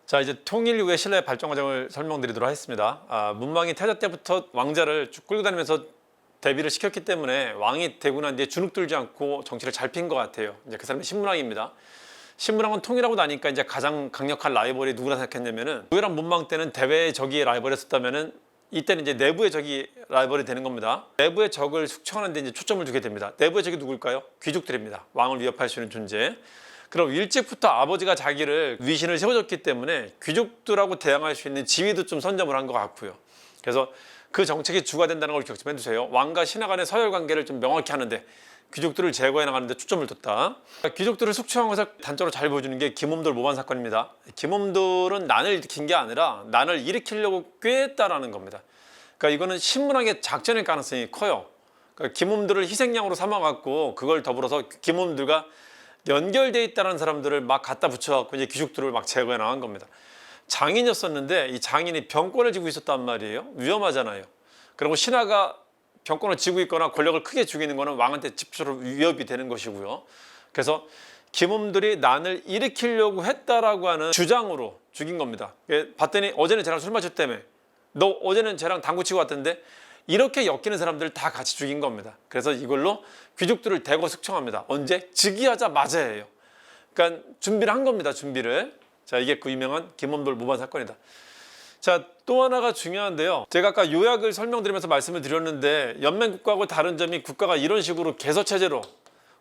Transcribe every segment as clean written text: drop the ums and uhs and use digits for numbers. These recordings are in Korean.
자, 이제 통일 이후의 신라의 발전 과정을 설명드리도록 하겠습니다. 문왕이 태자 때부터 왕자를 쭉 끌고 다니면서 대비를 시켰기 때문에 왕이 되고 난 뒤에 주눅 들지 않고 정치를 잘 핀 것 같아요. 이제 그 사람이 신문왕입니다. 신문왕은 통일하고 나니까 이제 가장 강력한 라이벌이 누구라 생각했냐면은, 우유랑 문왕 때는 대외의 적이 라이벌이었다면은 이때는 이제 내부의 적이 라이벌이 되는 겁니다. 내부의 적을 숙청하는 데 이제 초점을 두게 됩니다. 내부의 적이 누굴까요? 귀족들입니다. 왕을 위협할 수 있는 존재. 그럼 일찍부터 아버지가 자기를 위신을 세워줬기 때문에 귀족들하고 대항할 수 있는 지위도 좀 선점을 한 것 같고요. 그래서 그 정책이 주가 된다는 걸 기억 좀 해두세요. 왕과 신하 간의 서열 관계를 좀 명확히 하는데, 귀족들을 제거해 나가는 데 초점을 뒀다. 귀족들을 숙청한 것을 단적으로 잘 보여주는 게 김홈돌 모반 사건입니다. 김홈돌은 난을 일으킨 게 아니라 난을 일으키려고 꾀했다라는 겁니다. 그러니까 이거는 신문왕의 작전일 가능성이 커요. 그러니까 김홈돌을 희생양으로 삼아갖고 그걸 더불어서 김홈돌과 연결돼 있다는 사람들을 막 갖다 붙여갖고 이제 귀족들을 막 제거해 나간 겁니다. 장인이었었는데 이 장인이 병권을 쥐고 있었단 말이에요. 위험하잖아요. 그리고 신하가 병권을 쥐고 있거나 권력을 크게 쥐고 있는 거는 왕한테 직접적으로 위협이 되는 것이고요. 그래서 김홈돌이 난을 일으키려고 했다라고 하는 주장으로 죽인 겁니다. 봤더니 어제는 쟤랑 술 마셨다며, 너 어제는 쟤랑 당구 치고 왔던데, 이렇게 엮이는 사람들을 다 같이 죽인 겁니다. 그래서 이걸로 귀족들을 대거 숙청합니다. 언제? 즉위하자마자예요. 그러니까 준비를 한 겁니다. 준비를. 자, 이게 그 유명한 김홈돌 모반 사건이다. 자, 또 하나가 중요한데요. 제가 아까 요약을 설명드리면서 말씀을 드렸는데, 연맹국가하고 다른 점이 국가가 이런 식으로 개서체제로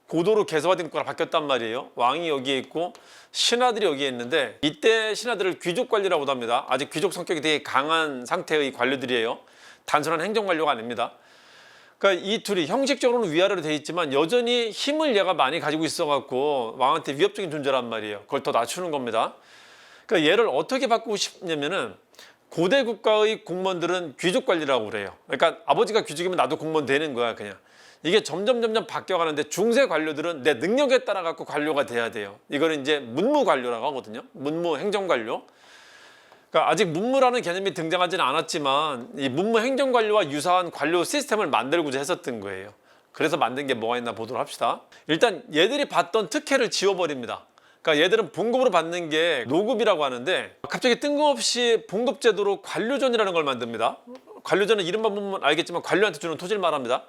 고도로 개서화된 국가가 바뀌었단 말이에요. 왕이 여기에 있고 신하들이 여기에 있는데, 이때 신하들을 귀족 관리라고도 합니다. 아직 귀족 성격이 되게 강한 상태의 관료들이에요. 단순한 행정관료가 아닙니다. 그러니까 이 둘이 형식적으로는 위아래로 돼 있지만 여전히 힘을 얘가 많이 가지고 있어갖고 왕한테 위협적인 존재란 말이에요. 그걸 더 낮추는 겁니다. 그러니까 얘를 어떻게 바꾸고 싶냐면은, 고대 국가의 공무원들은 귀족 관리라고 그래요. 그러니까 아버지가 귀족이면 나도 공무원 되는 거야, 그냥. 이게 점점 바뀌어가는데, 중세 관료들은 내 능력에 따라 갖고 관료가 돼야 돼요. 이거는 이제 문무 관료라고 하거든요. 문무 행정관료. 그러니까 아직 문무라는 개념이 등장하지는 않았지만 이 문무 행정관료와 유사한 관료 시스템을 만들고자 했었던 거예요. 그래서 만든 게 뭐가 있나 보도록 합시다. 일단 얘들이 받던 특혜를 지워버립니다. 그러니까 얘들은 봉급으로 받는 게 노급이라고 하는데, 갑자기 뜬금없이 봉급제도로 관료전이라는 걸 만듭니다. 관료전은 이름만 보면 알겠지만 관료한테 주는 토지를 말합니다.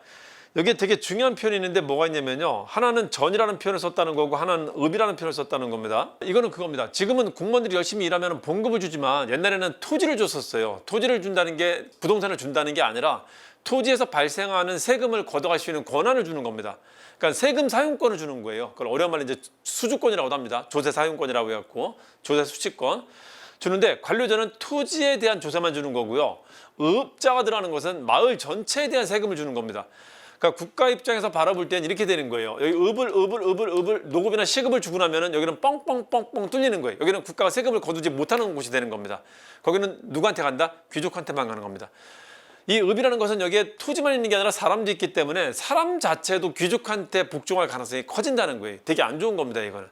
여기에 되게 중요한 표현이 있는데 뭐가 있냐면요, 하나는 전이라는 표현을 썼다는 거고 하나는 읍이라는 표현을 썼다는 겁니다. 이거는 그겁니다. 지금은 공무원들이 열심히 일하면 봉급을 주지만 옛날에는 토지를 줬었어요. 토지를 준다는 게 부동산을 준다는 게 아니라 토지에서 발생하는 세금을 걷어갈 수 있는 권한을 주는 겁니다. 그러니까 세금 사용권을 주는 거예요. 그걸 어려운 말로 이제 수주권이라고도 합니다. 조세 사용권이라고 해갖고 조세 수취권 주는데, 관료전은 토지에 대한 조세만 주는 거고요. 읍자가 들어가는 것은 마을 전체에 대한 세금을 주는 겁니다. 그러니까 국가 입장에서 바라볼 때는 이렇게 되는 거예요. 여기 읍을 노급이나 시급을 주고 나면은 여기는 뻥뻥뻥뻥 뚫리는 거예요. 여기는 국가가 세금을 거두지 못하는 곳이 되는 겁니다. 거기는 누구한테 간다? 귀족한테만 가는 겁니다. 이 읍이라는 것은 여기에 토지만 있는 게 아니라 사람도 있기 때문에 사람 자체도 귀족한테 복종할 가능성이 커진다는 거예요. 되게 안 좋은 겁니다, 이거는.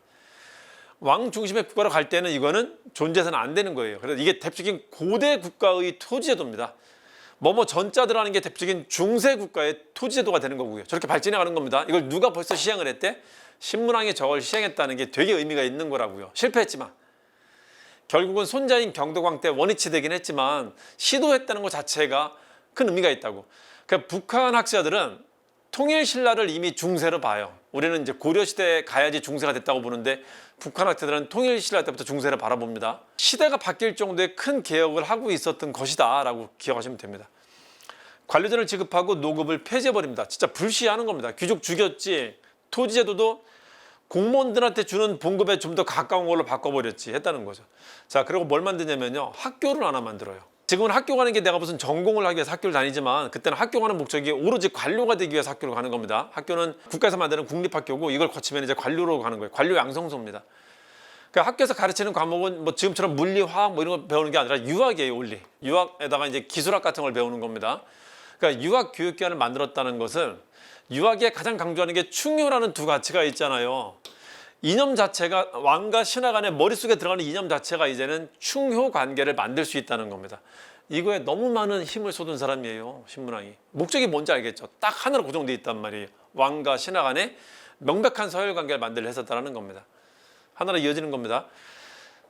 왕 중심의 국가로 갈 때는 이거는 존재해서는 안 되는 거예요. 그래서 이게 대표적인 고대 국가의 토지제도입니다. 뭐뭐 전자들하는 게 대표적인 중세 국가의 토지제도가 되는 거고요. 저렇게 발전해 가는 겁니다. 이걸 누가 벌써 시행을 했대? 신문왕이 저걸 시행했다는 게 되게 의미가 있는 거라고요. 실패했지만. 결국은 손자인 경덕왕 때 원위치 되긴 했지만 시도했다는 것 자체가 큰 의미가 있다고. 그러니까 북한 학자들은 통일신라를 이미 중세로 봐요. 우리는 이제 고려시대에 가야지 중세가 됐다고 보는데, 북한 학자들은 통일신라 때부터 중세를 바라봅니다. 시대가 바뀔 정도의 큰 개혁을 하고 있었던 것이다 라고 기억하시면 됩니다. 관료전을 지급하고 노급을 폐지해버립니다. 진짜 불시하는 겁니다. 귀족 죽였지, 토지제도도 공무원들한테 주는 봉급에 좀 더 가까운 걸로 바꿔버렸지 했다는 거죠. 자, 그리고 뭘 만드냐면요, 학교를 하나 만들어요. 지금은 학교 가는 게 내가 무슨 전공을 하기 위해서 학교를 다니지만, 그때는 학교 가는 목적이 오로지 관료가 되기 위해서 학교를 가는 겁니다. 학교는 국가에서 만드는 국립학교고, 이걸 거치면 이제 관료로 가는 거예요. 관료 양성소입니다. 그러니까 학교에서 가르치는 과목은 뭐 지금처럼 물리, 화학 뭐 이런 거 배우는 게 아니라 유학이에요, 원리. 유학에다가 이제 기술학 같은 걸 배우는 겁니다. 그러니까 유학 교육기관을 만들었다는 것은, 유학에 가장 강조하는 게 충효라는 두 가치가 있잖아요. 이념 자체가, 왕과 신하 간의 머릿속에 들어가는 이념 자체가 이제는 충효 관계를 만들 수 있다는 겁니다. 이거에 너무 많은 힘을 쏟은 사람이에요, 신문왕이. 목적이 뭔지 알겠죠? 딱 하나로 고정되어 있단 말이에요. 왕과 신하 간의 명백한 서열 관계를 만들려 했었다는 겁니다. 하나로 이어지는 겁니다.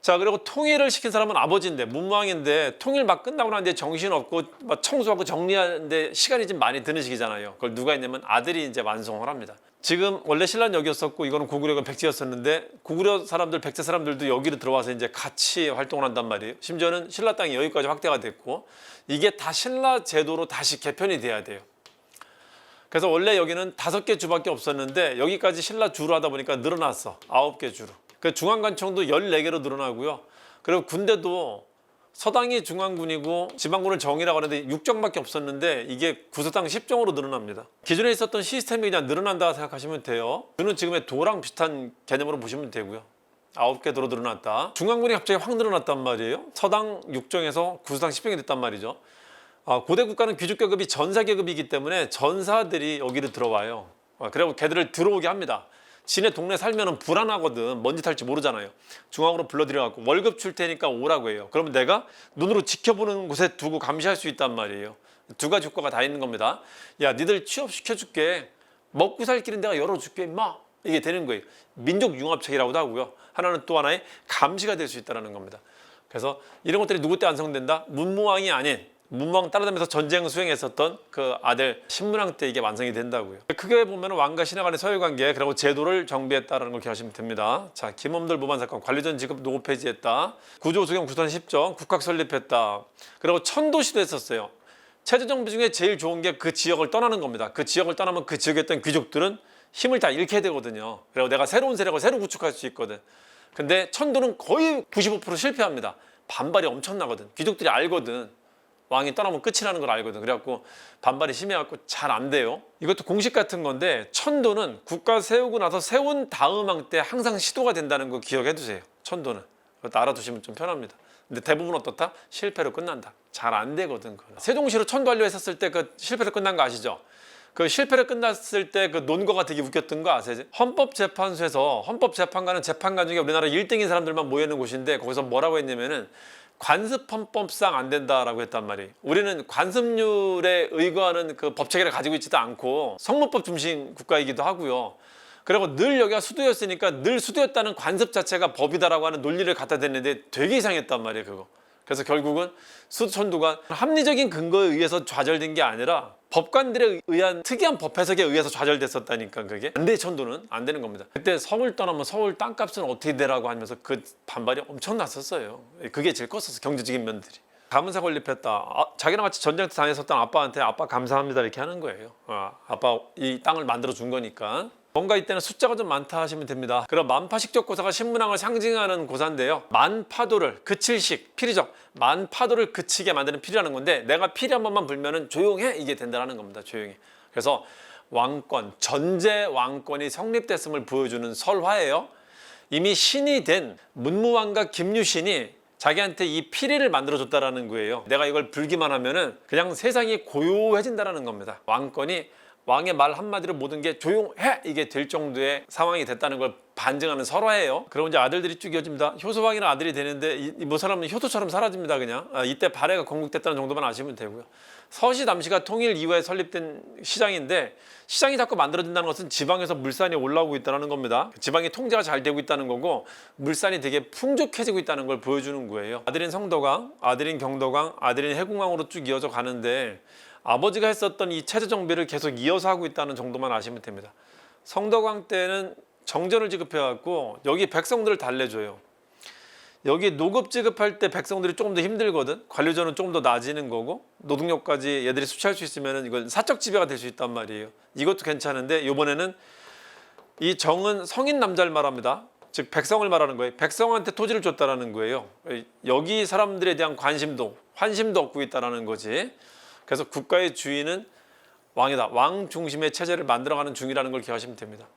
자, 그리고 통일을 시킨 사람은 아버지인데, 문무왕인데 통일 막 끝나고 난 뒤에 정신없고 막 청소하고 정리하는데 시간이 좀 많이 드는 시기잖아요. 그걸 누가 했냐면 아들이 이제 완성을 합니다. 지금 원래 신라는 여기였었고 이거는 고구려가 백제였었는데, 고구려 사람들, 백제 사람들도 여기로 들어와서 이제 같이 활동을 한단 말이에요. 심지어는 신라 땅이 여기까지 확대가 됐고, 이게 다 신라 제도로 다시 개편이 돼야 돼요. 그래서 원래 여기는 5개 주밖에 없었는데 여기까지 신라 주로 하다 보니까 늘어났어. 9개 주로. 그 중앙관청도 14개로 늘어나고요. 그리고 군대도 서당이 중앙군이고 지방군을 정이라고 하는데 6정밖에 없었는데 이게 구서당 10정으로 늘어납니다. 기존에 있었던 시스템이 그냥 늘어난다 생각하시면 돼요. 주는 지금의 도랑 비슷한 개념으로 보시면 되고요. 9개 도로 늘어났다. 중앙군이 갑자기 확 늘어났단 말이에요. 서당 6정에서 구서당 10정이 됐단 말이죠. 고대 국가는 귀족계급이 전사계급이기 때문에 전사들이 여기를 들어와요. 그리고 걔들을 들어오게 합니다. 지네 동네 살면은 불안하거든. 뭔 짓 할지 모르잖아요. 중앙으로 불러들여갖고 월급 줄 테니까 오라고 해요. 그러면 내가 눈으로 지켜보는 곳에 두고 감시할 수 있단 말이에요. 두 가지 효과가 다 있는 겁니다. 야, 니들 취업시켜줄게. 먹고 살 길은 내가 열어줄게 임마. 이게 되는 거예요. 민족 융합책이라고도 하고요. 하나는 또 하나의 감시가 될 수 있다는 겁니다. 그래서 이런 것들이 누구 때 완성된다? 문무왕이 아닌 문무왕 따라다니면서 전쟁 수행했었던 그 아들 신문왕 때 이게 완성이 된다고요. 크게 보면 왕과 신하 간의 서열관계, 그리고 제도를 정비했다는 걸 기억하시면 됩니다. 자, 김엄들 모반 사건, 관리전 직업 노고 폐지했다. 구조수경 구선 10정, 국학 설립했다. 그리고 천도시도 했었어요. 체제 정비 중에 제일 좋은 게 그 지역을 떠나는 겁니다. 그 지역을 떠나면 그 지역에 있던 귀족들은 힘을 다 잃게 되거든요. 그리고 내가 새로운 세력을 새로 구축할 수 있거든. 근데 천도는 거의 95% 실패합니다. 반발이 엄청나거든. 귀족들이 알거든. 왕이 떠나면 끝이라는 걸 알거든. 그래갖고 반발이 심해갖고 잘 안 돼요. 이것도 공식 같은 건데, 천도는 국가 세우고 나서 세운 다음 왕 때 항상 시도가 된다는 거 기억해 두세요. 천도는. 그것도 알아두시면 좀 편합니다. 근데 대부분 어떻다? 실패로 끝난다. 잘 안 되거든. 그건. 세종시로 천도하려 했었을 때 그 실패로 끝난 거 아시죠? 그 실패로 끝났을 때 그 논거가 되게 웃겼던 거 아세요? 헌법재판소에서, 헌법재판관은 재판관 중에 우리나라 1등인 사람들만 모여있는 곳인데, 거기서 뭐라고 했냐면은 관습헌법상 안 된다라고 했단 말이에요. 우리는 관습률에 의거하는 그 법체계를 가지고 있지도 않고 성문법 중심 국가이기도 하고요. 그리고 늘 여기가 수도였으니까 늘 수도였다는 관습 자체가 법이다라고 하는 논리를 갖다 댔는데 되게 이상했단 말이에요, 그거. 그래서 결국은 수도천도가 합리적인 근거에 의해서 좌절된 게 아니라 법관들에 의한 특이한 법 해석에 의해서 좌절됐었다니까. 그게 안 돼. 천도는 안 되는 겁니다. 그때 서울 떠나면 서울 땅값은 어떻게 되라고 하면서 그 반발이 엄청 났었어요. 그게 제일 컸었어, 경제적인 면들이. 가문사 건립했다. 자기랑 같이 전쟁터 다녔었던 아빠한테 아빠 감사합니다 이렇게 하는 거예요. 아빠 이 땅을 만들어 준 거니까. 뭔가 이때는 숫자가 좀 많다 하시면 됩니다. 그럼 만파식적 고사가 신문왕을 상징하는 고사인데요. 만파도를 그칠식, 피리적, 만파도를 그치게 만드는 피리라는 건데, 내가 피리 한 번만 불면은 조용해, 이게 된다는 겁니다. 조용해. 그래서 왕권, 전제 왕권이 성립됐음을 보여주는 설화예요. 이미 신이 된 문무왕과 김유신이 자기한테 이 피리를 만들어줬다라는 거예요. 내가 이걸 불기만 하면은 그냥 세상이 고요해진다라는 겁니다. 왕권이, 왕의 말 한마디로 모든 게 조용해, 이게 될 정도의 상황이 됐다는 걸 반증하는 설화예요. 그리고 이제 아들들이 쭉 이어집니다. 효소왕이라는 아들이 되는데 이 사람은 효도처럼 사라집니다. 그냥 이때 발해가 건국됐다는 정도만 아시면 되고요. 서시 담시가 통일 이후에 설립된 시장인데, 시장이 자꾸 만들어진다는 것은 지방에서 물산이 올라오고 있다는 겁니다. 지방이 통제가 잘 되고 있다는 거고, 물산이 되게 풍족해지고 있다는 걸 보여주는 거예요. 아들인 성덕왕, 아들인 경덕왕, 아들인 해궁왕으로 쭉 이어져 가는데, 아버지가 했었던 이 체제 정비를 계속 이어서 하고 있다는 정도만 아시면 됩니다. 성덕왕 때는 정전을 지급해갖고 여기 백성들을 달래줘요. 여기 노급 지급할 때 백성들이 조금 더 힘들거든. 관료전은 조금 더 나아지는 거고, 노동력까지 얘들이 수취할 수 있으면 이건 사적 지배가 될 수 있단 말이에요. 이것도 괜찮은데, 이번에는 이 정은 성인 남자를 말합니다. 즉 백성을 말하는 거예요. 백성한테 토지를 줬다라는 거예요. 여기 사람들에 대한 관심도, 환심도 얻고 있다라는 거지. 그래서 국가의 주인은 왕이다. 왕 중심의 체제를 만들어가는 중이라는 걸 기억하시면 됩니다.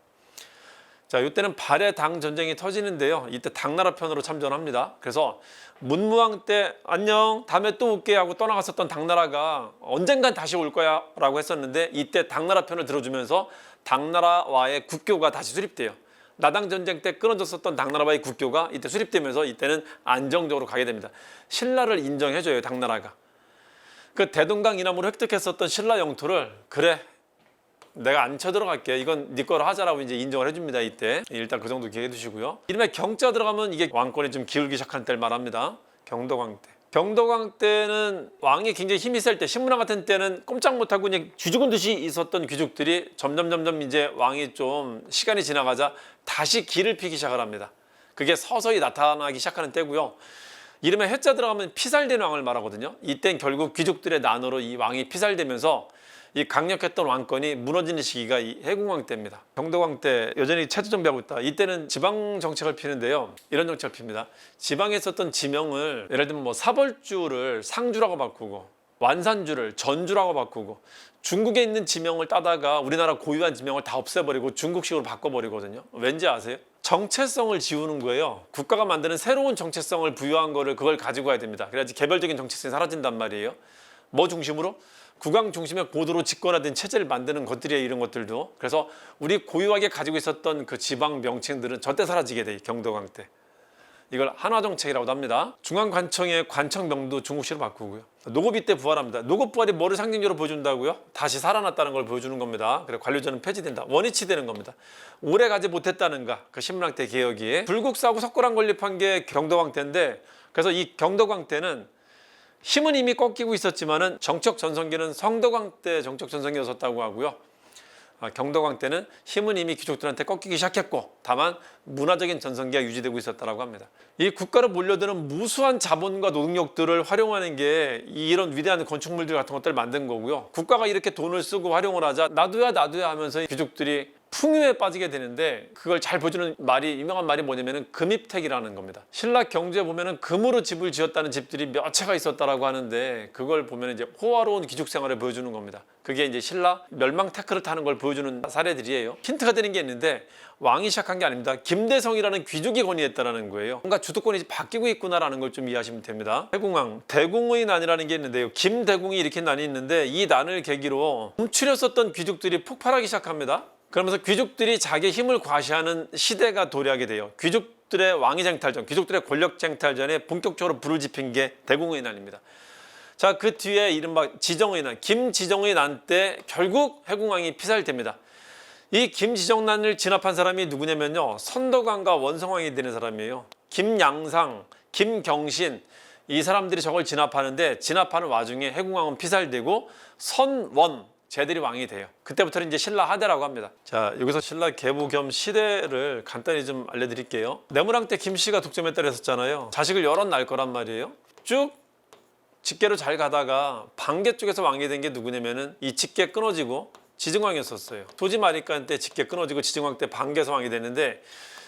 자, 이때는 발해 당 전쟁이 터지는데요. 이때 당나라 편으로 참전합니다. 그래서 문무왕 때 안녕 다음에 또 올게 하고 떠나갔었던 당나라가 언젠간 다시 올 거야 라고 했었는데, 이때 당나라 편을 들어주면서 당나라와의 국교가 다시 수립돼요. 나당 전쟁 때 끊어졌었던 당나라와의 국교가 이때 수립되면서 이때는 안정적으로 가게 됩니다. 신라를 인정해줘요, 당나라가. 그 대동강 이남으로 획득했었던 신라 영토를, 그래 내가 안 쳐들어갈게. 이건 네 거로 하자라고 이제 인정을 해줍니다. 이때 일단 그 정도 기억해 두시고요. 이름에 경자 들어가면 이게 왕권이 좀 기울기 시작하는 때를 말합니다. 경덕왕 때. 경덕왕 때는 왕이 굉장히 힘이 셀 때, 신문왕 같은 때는 꼼짝 못하고 그냥 쥐죽은 듯이 있었던 귀족들이 점점 이제 왕이 좀 시간이 지나가자 다시 기를 피기 시작을 합니다. 그게 서서히 나타나기 시작하는 때고요. 이름에 해자 들어가면 피살된 왕을 말하거든요. 이땐 결국 귀족들의 난으로 이 왕이 피살되면서 이 강력했던 왕권이 무너지는 시기가 이 해궁왕 때입니다. 경덕왕 때 여전히 체제 정비하고 있다. 이때는 지방 정책을 피는데요. 이런 정책을 핍니다. 지방에 있었던 지명을 예를 들면 뭐 사벌주를 상주라고 바꾸고 완산주를 전주라고 바꾸고 중국에 있는 지명을 따다가 우리나라 고유한 지명을 다 없애버리고 중국식으로 바꿔버리거든요. 왠지 아세요? 정체성을 지우는 거예요. 국가가 만드는 새로운 정체성을 부여한 거를 그걸 가지고 가야 됩니다. 그래야지 개별적인 정체성이 사라진단 말이에요. 뭐 중심으로? 국왕 중심의 고도로 집권화된 체제를 만드는 것들이에요. 이런 것들도. 그래서 우리 고유하게 가지고 있었던 그 지방 명칭들은 절대 사라지게 돼요. 경덕왕 때. 이걸 한화정책이라고도 합니다. 중앙관청의 관청명도 중국식으로 바꾸고요. 노급이 때 부활합니다. 노급 부활이 뭐를 상징적으로 보여준다고요? 다시 살아났다는 걸 보여주는 겁니다. 그래 관료제는 폐지된다. 원위치 되는 겁니다. 오래 가지 못했다는가. 그 신문학 때 개혁이. 불국사하고 석고랑 건립한 게 경덕왕 때인데, 그래서 이 경덕왕 때는 힘은 이미 꺾이고 있었지만은 정적 전성기는 성덕왕 때 정적 전성기였었다고 하고요. 경덕왕 때는 힘은 이미 귀족들한테 꺾이기 시작했고 다만 문화적인 전성기가 유지되고 있었다고 합니다. 이 국가로 몰려드는 무수한 자본과 노동력들을 활용하는 게 이런 위대한 건축물들 같은 것들을 만든 거고요. 국가가 이렇게 돈을 쓰고 활용을 하자 나도야 하면서 귀족들이 풍요에 빠지게 되는데, 그걸 잘 보여주는 말이, 유명한 말이 뭐냐면은 금입택이라는 겁니다. 신라 경주에 보면은 금으로 집을 지었다는 집들이 몇 채가 있었다라고 하는데, 그걸 보면 이제 호화로운 귀족 생활을 보여주는 겁니다. 그게 이제 신라 멸망 태클을 타는 걸 보여주는 사례들이에요. 힌트가 되는 게 있는데, 왕이 시작한 게 아닙니다. 김대성이라는 귀족이 건의했다는 거예요. 뭔가 주도권이 바뀌고 있구나라는 걸 좀 이해하시면 됩니다. 해궁왕, 대궁의 난이라는 게 있는데요. 김대궁이 일으킨 난이 있는데, 이 난을 계기로 움츠렸었던 귀족들이 폭발하기 시작합니다. 그러면서 귀족들이 자기의 힘을 과시하는 시대가 도래하게 돼요. 귀족들의 왕위 쟁탈전, 귀족들의 권력 쟁탈전에 본격적으로 불을 지핀 게 대궁의 난입니다. 자, 그 뒤에 이른바 지정의 난, 김지정의 난 때 결국 해궁왕이 피살됩니다. 이 김지정난을 진압한 사람이 누구냐면요, 선덕왕과 원성왕이 되는 사람이에요. 김양상, 김경신, 이 사람들이 저걸 진압하는데, 진압하는 와중에 해궁왕은 피살되고 선원, 쟤들이 왕이 돼요. 그때부터는 이제 신라 하대라고 합니다. 자, 여기서 신라 계보 겸 시대를 간단히 좀 알려드릴게요. 내무랑 때 김씨가 독점에 따랐었잖아요. 자식을 여럿 낳을 거란 말이에요. 쭉 직계로 잘 가다가 반계 쪽에서 왕이 된 게 누구냐면은 이 직계 끊어지고 지증왕이었었어요. 토지마리간 때 직계 끊어지고 지증왕 때 반계에서 왕이 됐는데,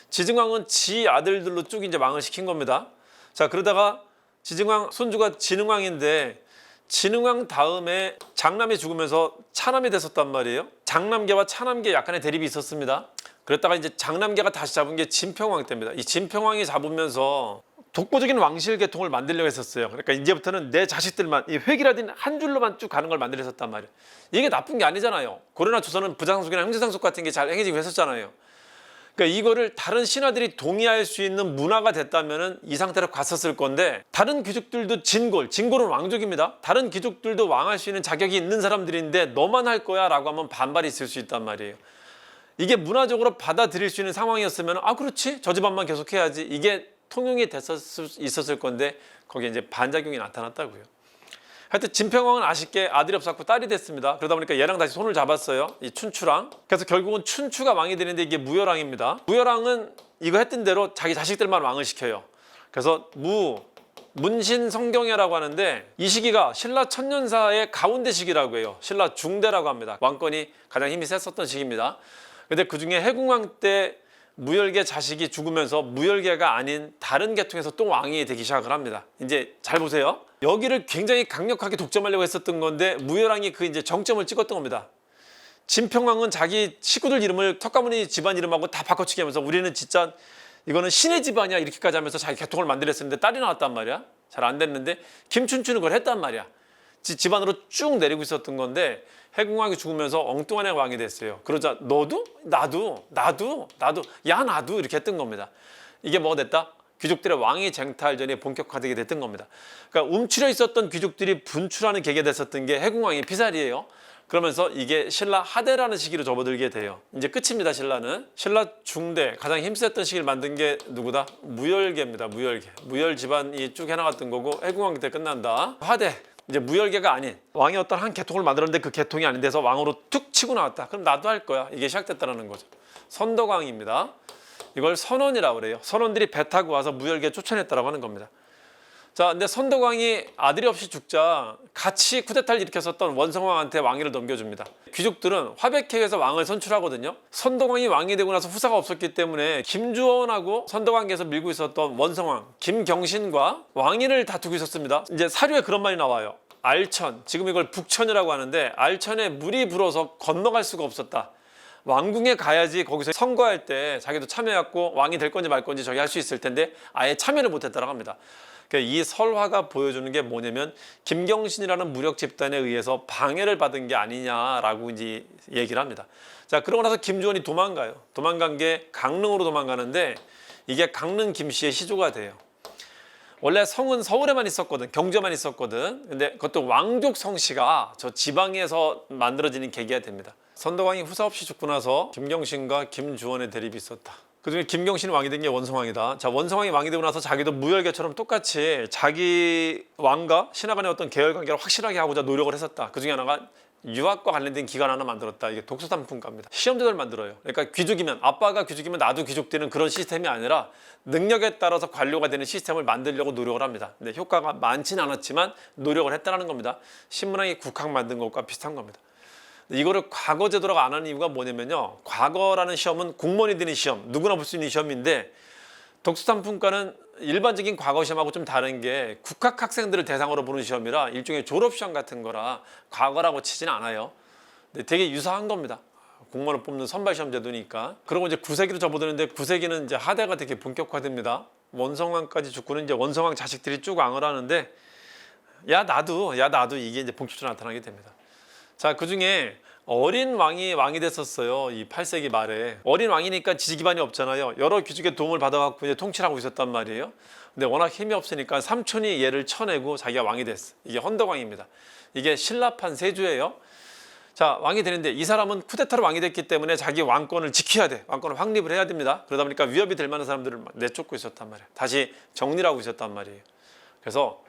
지증왕은 지 아들들로 쭉 이제 왕을 시킨 겁니다. 자, 그러다가 지증왕 손주가 진흥왕인데, 진흥왕 다음에 장남이 죽으면서 차남이 됐었단 말이에요. 장남계와 차남계 약간의 대립이 있었습니다. 그랬다가 이제 장남계가 다시 잡은 게 진평왕 때입니다. 이 진평왕이 잡으면서 독보적인 왕실 계통을 만들려고 했었어요. 그러니까 이제부터는 내 자식들만 이 획일화된 한 줄로만 쭉 가는 걸 만들려 했었단 말이에요. 이게 나쁜 게 아니잖아요. 고려나 조선은 부장상속이나 형제상속 같은 게 잘 행해지고 했었잖아요. 그러니까 이거를 다른 신하들이 동의할 수 있는 문화가 됐다면은 이 상태로 갔었을 건데, 다른 귀족들도 진골은 왕족입니다. 다른 귀족들도 왕할 수 있는 자격이 있는 사람들인데 너만 할 거야 라고 하면 반발이 있을 수 있단 말이에요. 이게 문화적으로 받아들일 수 있는 상황이었으면 그렇지, 저 집안만 계속 해야지, 이게 통용이 있었을 건데 거기에 이제 반작용이 나타났다고요. 하여튼 진평왕은 아쉽게 아들이 없었고 딸이 됐습니다. 그러다 보니까 얘랑 다시 손을 잡았어요. 이 춘추랑. 그래서 결국은 춘추가 왕이 되는데 이게 무열왕입니다. 무열왕은 이거 했던 대로 자기 자식들만 왕을 시켜요. 그래서 문신성경회라고 하는데, 이 시기가 신라 천년사의 가운데 시기라고 해요. 신라 중대라고 합니다. 왕권이 가장 힘이 셌었던 시기입니다. 근데 그중에 해궁왕 때 무열계 자식이 죽으면서 무열계가 아닌 다른 계통에서 또 왕이 되기 시작을 합니다. 이제 잘 보세요. 여기를 굉장히 강력하게 독점하려고 했었던 건데, 무열왕이 그 이제 정점을 찍었던 겁니다. 진평왕은 자기 식구들 이름을 턱가무니 집안 이름하고 다 바꿔치기 하면서 우리는 진짜 이거는 신의 집안이야 이렇게까지 하면서 자기 계통을 만들었었는데 딸이 나왔단 말이야. 잘 안 됐는데 김춘추는 그걸 했단 말이야. 집안으로 쭉 내리고 있었던 건데, 해궁왕이 죽으면서 엉뚱한 애가 왕이 됐어요. 그러자 너도? 나도 야 나도 이렇게 했던 겁니다. 이게 뭐가 됐다? 귀족들의 왕위 쟁탈전이 본격화되게 됐던 겁니다. 그러니까 움츠려 있었던 귀족들이 분출하는 계기가 됐었던 게 해궁왕의 피살이에요. 그러면서 이게 신라 하대라는 시기로 접어들게 돼요. 이제 끝입니다. 신라는. 신라 중대 가장 힘셌던 시기를 만든 게 누구다? 무열계입니다. 무열계. 무열 집안이 쭉 해나갔던 거고 해궁왕 때 끝난다. 하대. 이제 무열계가 아닌 왕이 어떤 한 계통을 만들었는데 그 계통이 아닌 데서 왕으로 툭 치고 나왔다. 그럼 나도 할 거야. 이게 시작됐다는 거죠. 선덕왕입니다. 이걸 선원이라고 그래요. 선원들이 배 타고 와서 무열계 쫓아냈다라고 하는 겁니다. 자, 근데 선덕왕이 아들이 없이 죽자 같이 쿠데타를 일으켰었던 원성왕한테 왕위를 넘겨줍니다. 귀족들은 화백회에서 왕을 선출하거든요. 선덕왕이 왕이 되고 나서 후사가 없었기 때문에 김주원하고 선덕왕께서 밀고 있었던 원성왕 김경신과 왕위를 다투고 있었습니다. 이제 사료에 그런 말이 나와요. 알천, 지금 이걸 북천이라고 하는데 알천에 물이 불어서 건너갈 수가 없었다. 왕궁에 가야지 거기서 선거할 때 자기도 참여해갖고 왕이 될 건지 말 건지 저기 할 수 있을 텐데 아예 참여를 못했다고 합니다. 이 설화가 보여주는 게 뭐냐면 김경신이라는 무력 집단에 의해서 방해를 받은 게 아니냐라고 이제 얘기를 합니다. 자, 그러고 나서 김주원이 도망가요. 도망간 게 강릉으로 도망가는데 이게 강릉 김씨의 시조가 돼요. 원래 성은 서울에만 있었거든. 경주에만 있었거든. 근데 그것도 왕족 성씨가 저 지방에서 만들어지는 계기가 됩니다. 선덕왕이 후사 없이 죽고 나서 김경신과 김주원의 대립이 있었다. 그중에 김경신이 왕이 된 게 원성왕이다. 자, 원성왕이 왕이 되고 나서 자기도 무열계처럼 똑같이 자기 왕과 신하 간의 어떤 계열 관계를 확실하게 하고자 노력을 했었다. 그중에 하나가 유학과 관련된 기관 하나 만들었다. 이게 독서단품가입니다. 시험제도를 만들어요. 그러니까 귀족이면 아빠가 귀족이면 나도 귀족 되는 그런 시스템이 아니라 능력에 따라서 관료가 되는 시스템을 만들려고 노력을 합니다. 근데 효과가 많지는 않았지만 노력을 했다는 겁니다. 신문왕이 국학 만든 것과 비슷한 겁니다. 이거를 과거 제도라고 안 하는 이유가 뭐냐면요. 과거라는 시험은 공무원이 되는 시험, 누구나 볼 수 있는 시험인데 독서단품가는 일반적인 과거 시험하고 좀 다른 게 국학 학생들을 대상으로 보는 시험이라 일종의 졸업시험 같은 거라 과거라고 치지는 않아요. 근데 되게 유사한 겁니다. 공무원을 뽑는 선발시험 제도니까. 그리고 이제 9세기로 접어드는데 9세기는 이제 하대가 되게 본격화됩니다. 원성왕까지 죽고는 이제 원성왕 자식들이 쭉 왕을 하는데 야 나도 이게 이제 본격적으로 나타나게 됩니다. 자, 그중에 어린 왕이 됐었어요. 이 8세기 말에. 어린 왕이니까 지지 기반이 없잖아요. 여러 귀족의 도움을 받아갖고 이제 통치를 하고 있었단 말이에요. 근데 워낙 힘이 없으니까 삼촌이 얘를 쳐내고 자기가 왕이 됐어. 이게 헌덕왕입니다. 이게 신라판 세주예요. 자, 왕이 되는데 이 사람은 쿠데타로 왕이 됐기 때문에 자기 왕권을 지켜야 돼. 왕권을 확립을 해야 됩니다. 그러다 보니까 위협이 될 만한 사람들을 막 내쫓고 있었단 말이에요. 다시 정리를 하고 있었단 말이에요. 그래서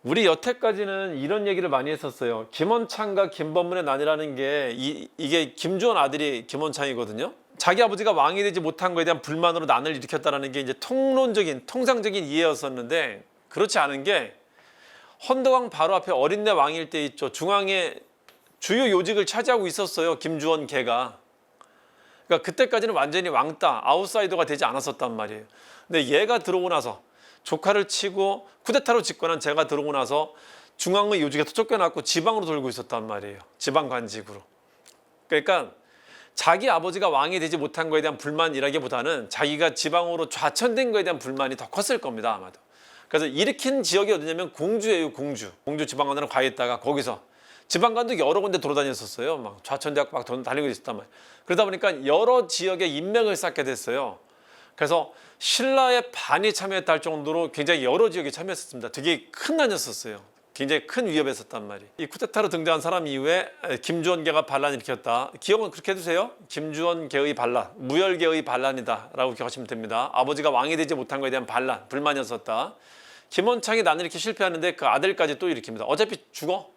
우리 여태까지는 이런 얘기를 많이 했었어요. 김원창과 김범문의 난이라는 게 이게 김주원 아들이 김원창이거든요. 자기 아버지가 왕이 되지 못한 거에 대한 불만으로 난을 일으켰다는 게 이제 통상적인 이해였었는데 그렇지 않은 게 헌덕왕 바로 앞에 어린내 왕일 때 있죠. 중앙에 주요 요직을 차지하고 있었어요. 김주원 걔가. 그러니까 그때까지는 완전히 왕따, 아웃사이더가 되지 않았었단 말이에요. 근데 얘가 들어오고 나서 조카를 치고 쿠데타로 집권한 제가 들어오고 나서 중앙의 요직에서 쫓겨났고 지방으로 돌고 있었단 말이에요. 지방관직으로. 그러니까 자기 아버지가 왕이 되지 못한 거에 대한 불만이라기보다는 자기가 지방으로 좌천된 거에 대한 불만이 더 컸을 겁니다. 아마도. 그래서 일으킨 지역이 어디냐면 공주예요. 공주 지방관으로 가 있다가 거기서 지방관도 여러 군데 돌아다녔었어요. 막 좌천대학 막 달리고 있었단 말이에요. 그러다 보니까 여러 지역에 인맥을 쌓게 됐어요. 그래서 신라의 반이 참여했다 할 정도로 굉장히 여러 지역에 참여했었습니다. 되게 큰 난이었었어요. 굉장히 큰 위협이었단 말이에요. 이 쿠데타로 등장한 사람 이후에 김주원계가 반란을 일으켰다. 기억은 그렇게 해두세요. 김주원계의 반란, 무열계의 반란이다 라고 기억하시면 됩니다. 아버지가 왕이 되지 못한 것에 대한 반란, 불만이었었다. 김원창이 난을 일으키 실패하는데 그 아들까지 또 일으킵니다. 어차피 죽어.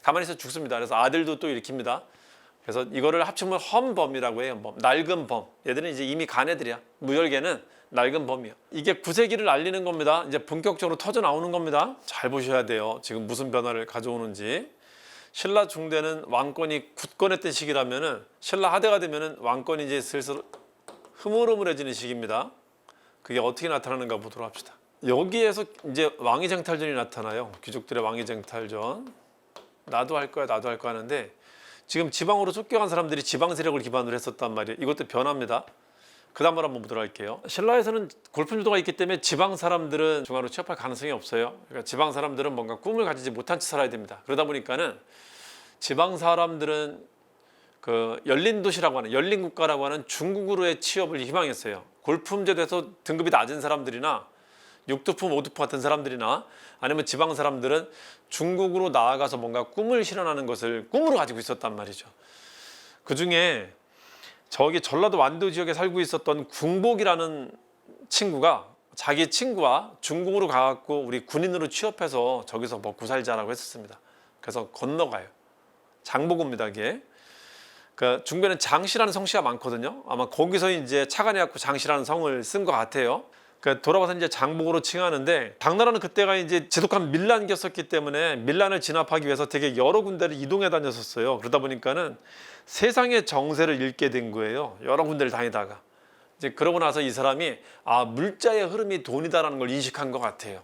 가만히 있어 죽습니다. 그래서 아들도 또 일으킵니다. 그래서 이거를 합치면 헌범이라고 해요. 낡은 범. 얘들은 이제 이미 간 애들이야. 무열계는 낡은 범이야. 이게 9세기를 알리는 겁니다. 이제 본격적으로 터져 나오는 겁니다. 잘 보셔야 돼요. 지금 무슨 변화를 가져오는지. 신라 중대는 왕권이 굳건했던 시기라면은 신라 하대가 되면은 왕권이 이제 슬슬 흐물흐물해지는 시기입니다. 그게 어떻게 나타나는가 보도록 합시다. 여기에서 이제 왕위쟁탈전이 나타나요. 귀족들의 왕위쟁탈전. 나도 할 거야 하는데 지금 지방으로 쫓겨간 사람들이 지방 세력을 기반으로 했었단 말이에요. 이것도 변합니다. 그 다음으로 한번 보도록 할게요. 신라에서는 골품주도가 있기 때문에 지방 사람들은 중앙으로 취업할 가능성이 없어요. 그러니까 지방 사람들은 뭔가 꿈을 가지지 못한 채 살아야 됩니다. 그러다 보니까는 지방 사람들은 그 열린 도시라고 하는 열린 국가라고 하는 중국으로의 취업을 희망했어요. 골품제도에서 등급이 낮은 사람들이나 육두품, 오두품 같은 사람들이나 아니면 지방 사람들은 중국으로 나아가서 뭔가 꿈을 실현하는 것을 꿈으로 가지고 있었단 말이죠. 그 중에 저기 전라도 완도 지역에 살고 있었던 궁복이라는 친구가 자기 친구와 중국으로 가갖고 우리 군인으로 취업해서 저기서 먹고 살자라고 했었습니다. 그래서 건너가요. 장보고입니다, 이게. 그 중국에는 장씨라는 성씨가 많거든요. 아마 거기서 이제 착안해갖고 장씨라는 성을 쓴 것 같아요. 그 돌아와서 이제 장보고로 칭하는데, 당나라는 그때가 이제 지독한 밀란기였었기 때문에 밀란을 진압하기 위해서 되게 여러 군데를 이동해 다녔었어요. 그러다 보니까는 세상의 정세를 읽게 된 거예요. 여러 군데를 다니다가. 이제 그러고 나서 이 사람이 물자의 흐름이 돈이다라는 걸 인식한 것 같아요.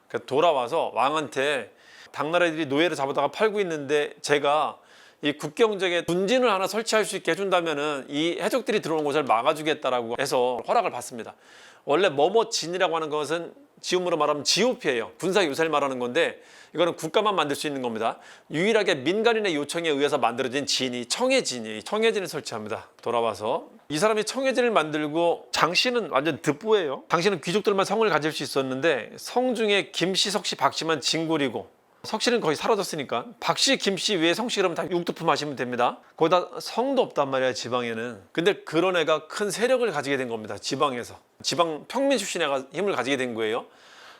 그래서 돌아와서 왕한테 당나라들이 노예를 잡아다가 팔고 있는데 제가 이 국경적에 군진을 하나 설치할 수 있게 해준다면은 이 해적들이 들어오는 곳을 막아주겠다라고 해서 허락을 받습니다. 원래 뭐뭐진이라고 하는 것은 지음으로 말하면 지오피예요. 군사 요새를 말하는 건데 이거는 국가만 만들 수 있는 겁니다. 유일하게 민간인의 요청에 의해서 만들어진 진이 청해진을 설치합니다. 돌아와서 이 사람이 청해진을 만들고, 장씨는 완전 득부예요. 당시는 귀족들만 성을 가질 수 있었는데 성 중에 김씨, 석씨, 박씨만 진골이고, 석씨는 거의 사라졌으니까 박씨, 김씨 외에 성씨 그러면 다 육두품 하시면 됩니다. 거기다 성도 없단 말이야, 지방에는. 근데 그런 애가 큰 세력을 가지게 된 겁니다. 지방에서. 지방 평민 출신 애가 힘을 가지게 된 거예요.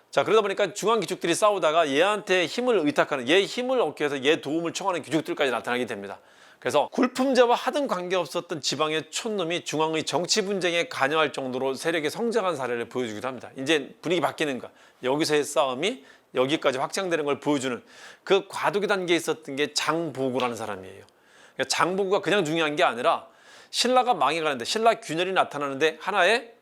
자, 그러다 보니까 중앙 귀족들이 싸우다가 얘한테 힘을 의탁하는, 얘 힘을 얻기 위해서 얘 도움을 청하는 귀족들까지 나타나게 됩니다. 그래서 굴품제와 하등 관계없었던 지방의 촌놈이 중앙의 정치 분쟁에 관여할 정도로 세력이 성장한 사례를 보여주기도 합니다. 이제 분위기 바뀌는 거야. 여기서의 싸움이 여기까지 확장되는 걸 보여주는 그 과도기 단계에 있었던 게 장보고라는 사람이에요. 그러니까 장보고가 그냥 중요한 게 아니라 신라가 망해가는데, 신라 균열이 나타나는데 하나의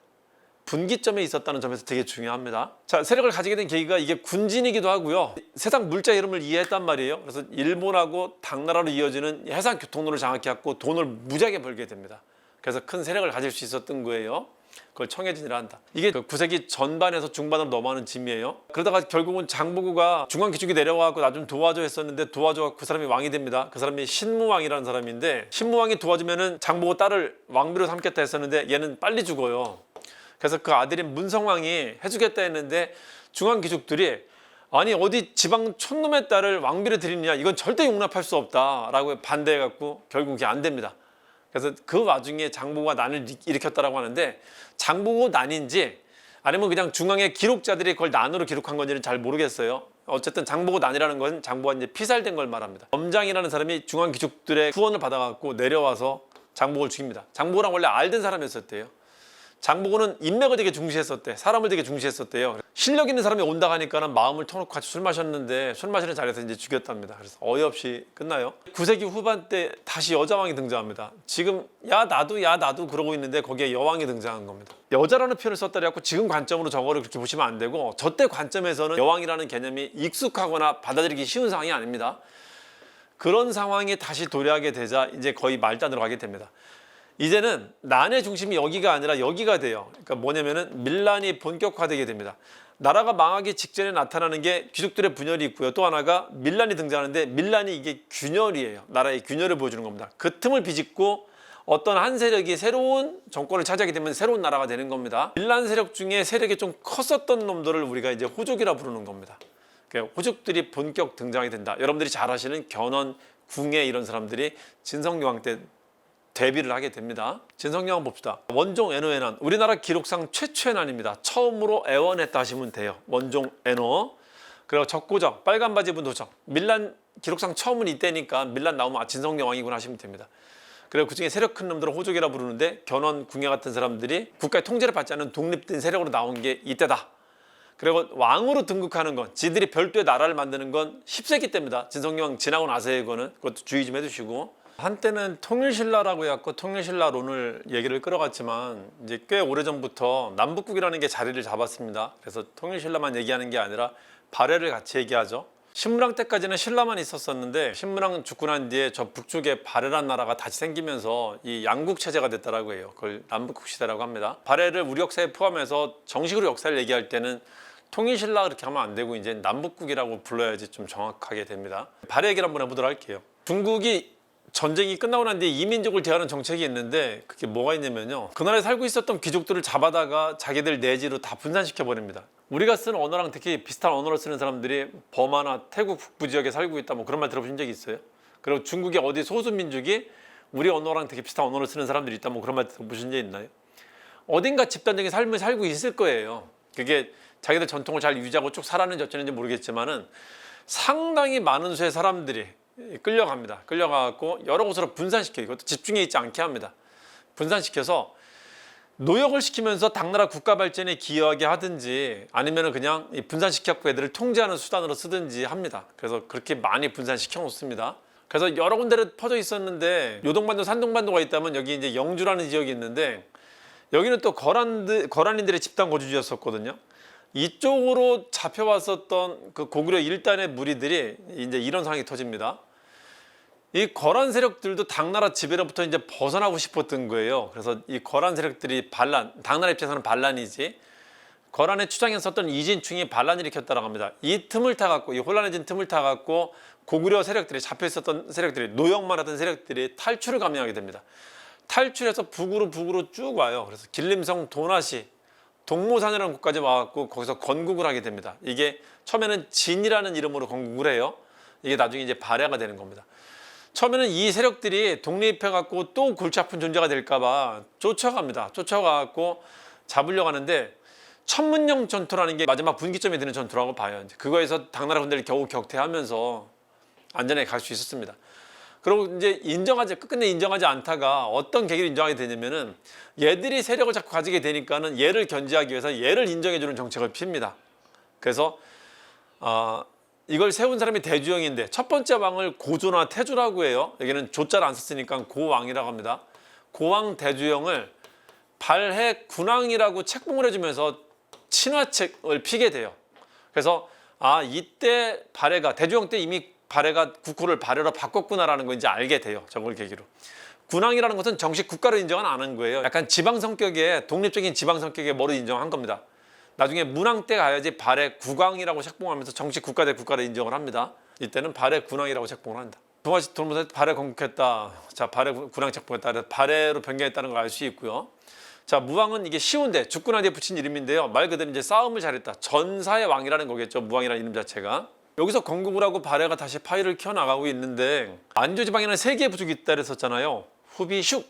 분기점에 있었다는 점에서 되게 중요합니다. 자, 세력을 가지게 된 계기가 이게 군진이기도 하고요. 세상 물자 흐름을 이해했단 말이에요. 그래서 일본하고 당나라로 이어지는 해상 교통로를 장악해 갖고 돈을 무지하게 벌게 됩니다. 그래서 큰 세력을 가질 수 있었던 거예요. 그걸 청해진이라 한다. 이게 그 9세기 전반에서 중반으로 넘어가는 짐이에요. 그러다가 결국은 장보고가 중앙 귀족이 내려와갖고 나 좀 도와줘 했었는데 도와줘갖고 그 사람이 왕이 됩니다. 그 사람이 신무왕이라는 사람인데, 신무왕이 도와주면은 장보고 딸을 왕비로 삼겠다 했었는데 얘는 빨리 죽어요. 그래서 그 아들인 문성왕이 해주겠다 했는데 중앙 귀족들이 아니 어디 지방 촌놈의 딸을 왕비로 드리느냐, 이건 절대 용납할 수 없다라고 반대해갖고 결국 그게 안 됩니다. 그래서 그 와중에 장보고가 난을 일으켰다라고 하는데, 장보고 난인지 아니면 그냥 중앙의 기록자들이 그걸 난으로 기록한 건지는 잘 모르겠어요. 어쨌든 장보고 난이라는 건 장보고가 이제 피살된 걸 말합니다. 엄장이라는 사람이 중앙 귀족들의 후원을 받아갖고 내려와서 장보고를 죽입니다. 장보고랑 원래 알던 사람이었었대요. 장보고는 인맥을 되게 중시했었대. 사람을 되게 중시했었대요. 실력 있는 사람이 온다 하니까는 마음을 터놓고 같이 술 마셨는데 술 마시는 자리에서 이제 죽였답니다. 그래서 어이없이 끝나요. 9세기 후반 때 다시 여자왕이 등장합니다. 지금 야 나도 그러고 있는데 거기에 여왕이 등장한 겁니다. 여자라는 표현을 썼다 그래갖고 지금 관점으로 저거를 그렇게 보시면 안 되고, 저때 관점에서는 여왕이라는 개념이 익숙하거나 받아들이기 쉬운 상황이 아닙니다. 그런 상황이 다시 도래하게 되자 이제 거의 말단으로 가게 됩니다. 이제는 난의 중심이 여기가 아니라 여기가 돼요. 그러니까 뭐냐면은 밀란이 본격화되게 됩니다. 나라가 망하기 직전에 나타나는 게 귀족들의 분열이 있고요. 또 하나가 밀란이 등장하는데, 밀란이 이게 균열이에요. 나라의 균열을 보여주는 겁니다. 그 틈을 비집고 어떤 한 세력이 새로운 정권을 차지하게 되면 새로운 나라가 되는 겁니다. 밀란 세력 중에 세력이 좀 컸었던 놈들을 우리가 이제 호족이라 부르는 겁니다. 그러니까 호족들이 본격 등장이 된다. 여러분들이 잘 아시는 견훤, 궁예 이런 사람들이 진성여왕 때 데뷔를 하게 됩니다. 진성여왕 봅시다. 원종 애노애난, 우리나라 기록상 최초의 난입니다. 처음으로 애원했다 하시면 돼요. 원종 애노. 그리고 적고적, 빨간 바지 입은 도적. 밀란 기록상 처음은 이때니까 밀란 나오면 진성여왕이구나 하시면 됩니다. 그리고 그중에 세력 큰 놈들을 호족이라 부르는데, 견훤, 궁예 같은 사람들이 국가의 통제를 받지 않는 독립된 세력으로 나온 게 이때다. 그리고 왕으로 등극하는 건, 지들이 별도의 나라를 만드는 건 10세기 때입니다. 진성여왕 지나고 나서의 거는, 그것도 주의 좀 해주시고. 한때는 통일신라라고 해갖고 통일신라론을 얘기를 끌어갔지만 이제 꽤 오래전부터 남북국이라는 게 자리를 잡았습니다. 그래서 통일신라만 얘기하는 게 아니라 발해를 같이 얘기하죠. 신무랑 때까지는 신라만 있었었는데, 신무랑 죽고 난 뒤에 저 북쪽에 발해란 나라가 다시 생기면서 이 양국 체제가 됐다라고 해요. 그걸 남북국 시대라고 합니다. 발해를 우리 역사에 포함해서 정식으로 역사를 얘기할 때는 통일신라 그렇게 하면 안 되고 이제 남북국이라고 불러야지 좀 정확하게 됩니다. 발해 얘기를 한번 해보도록 할게요. 중국이 전쟁이 끝나고 난 뒤에 이민족을 대하는 정책이 있는데, 그게 뭐가 있냐면요, 그 나라에 살고 있었던 귀족들을 잡아다가 자기들 내지로 다 분산시켜 버립니다. 우리가 쓰는 언어랑 특히 비슷한 언어를 쓰는 사람들이 버마나 태국 북부 지역에 살고 있다 뭐 그런 말 들어보신 적이 있어요? 그리고 중국의 어디 소수민족이 우리 언어랑 되게 비슷한 언어를 쓰는 사람들이 있다 뭐 그런 말 들어보신 적 있나요? 어딘가 집단적인 삶을 살고 있을 거예요. 그게 자기들 전통을 잘 유지하고 쭉 살았는지 어쩌는지 모르겠지만은 상당히 많은 수의 사람들이 끌려갑니다. 끌려가고 여러 곳으로 분산시켜요. 이것도 집중해 있지 않게 합니다. 분산시켜서 노역을 시키면서 당나라 국가 발전에 기여하게 하든지 아니면 그냥 분산시켜갖고 애들을 통제하는 수단으로 쓰든지 합니다. 그래서 그렇게 많이 분산시켜 놓습니다. 그래서 여러 군데로 퍼져 있었는데 요동반도 산동반도가 있다면 여기 이제 영주라는 지역이 있는데 여기는 또 거란인들의 집단 거주지였었거든요. 이쪽으로 잡혀왔었던 그 고구려 일단의 무리들이 이제 이런 상황이 터집니다. 이 거란 세력들도 당나라 지배로부터 이제 벗어나고 싶었던 거예요. 그래서 이 거란 세력들이 당나라 입장에서는 반란이지, 거란의 추장에 썼던 이진충이 반란을 일으켰다고 합니다. 이 틈을 타갖고, 이 혼란해진 틈을 타갖고 고구려 세력들이, 잡혀 있었던 세력들이, 노역만 하던 세력들이 탈출을 감행하게 됩니다. 탈출해서 북으로 쭉 와요. 그래서 길림성 도나시, 동모산이라는 곳까지 와갖고 거기서 건국을 하게 됩니다. 이게 처음에는 진이라는 이름으로 건국을 해요. 이게 나중에 이제 발해가 되는 겁니다. 처음에는 이 세력들이 독립해갖고 또 골치 아픈 존재가 될까봐 쫓아갑니다. 쫓아가갖고 잡으려고 하는데 천문령 전투라는 게 마지막 분기점이 되는 전투라고 봐요. 이제 그거에서 당나라 군대를 겨우 격퇴하면서 안전하게 갈 수 있었습니다. 그리고 이제 끝끝내 인정하지 않다가 어떤 계기로 인정하게 되냐면은 얘들이 세력을 자꾸 가지게 되니까는 얘를 견제하기 위해서 얘를 인정해주는 정책을 핍니다. 그래서 이걸 세운 사람이 대주영인데 첫 번째 왕을 고조나 태조라고 해요. 여기는 조자를 안 썼으니까 고왕이라고 합니다. 고왕 대주영을 발해 군왕이라고 책봉을 해주면서 친화책을 피게 돼요. 그래서 이때 발해가, 대주영 때 이미 발해가 국호를 발해로 바꿨구나라는 걸 이제 알게 돼요. 저걸 계기로. 군왕이라는 것은 정식 국가를 인정은 안 한 거예요. 약간 지방 성격의, 독립적인 지방 성격의 뭐로 인정한 겁니다. 나중에 문왕 때 가야지 발해 국왕이라고 책봉하면서 정식 국가 대 국가를 인정을 합니다. 이때는 발해 군왕이라고 책봉을 합니다. 동아시 돌면서 발해 건국했다. 자, 발해 군왕 책봉했다. 그래서 발해로 변경했다는 걸 알 수 있고요. 자, 무왕은 이게 쉬운데 죽고 뒤에 붙인 이름인데요. 말 그대로 이제 싸움을 잘했다. 전사의 왕이라는 거겠죠. 무왕이라는 이름 자체가. 여기서 건국을 하고 발해가 다시 파이를 키워나가고 있는데 안조 지방에는 3개의 부족이 있다 그랬었잖아요. 후비, 슉,